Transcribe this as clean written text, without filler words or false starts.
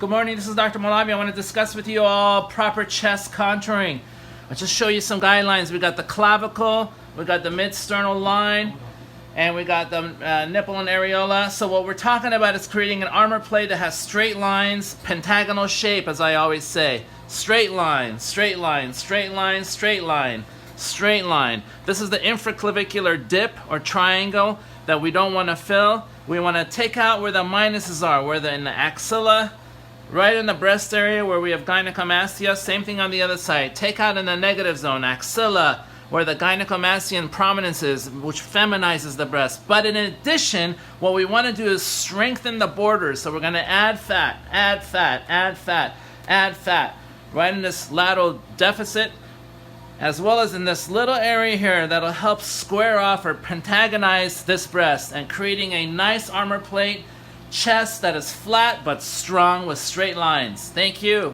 Good morning, this is Dr. Mowlavi. I want to discuss with you all proper chest contouring. I'll just show you some guidelines. We got the clavicle, we got the mid-sternal line, and we got the nipple and areola. So what we're talking about is creating an armor plate that has straight lines, pentagonal shape, as I always say. Straight line, straight line, straight line, straight line, straight line. This is the infraclavicular dip or triangle that we don't want to fill. We want to take out where the minuses are, where they're in the axilla, right in the breast area where we have gynecomastia. Same thing on the other side. Take out in the negative zone, axilla, where the gynecomastian prominence is, which feminizes the breast. But in addition, what we want to do is strengthen the borders. So we're going to add fat, add fat, add fat, add fat, right in this lateral deficit, as well as in this little area here that'll help square off or pentagonize this breast and creating a nice armor plate chest that is flat but strong with straight lines. Thank you.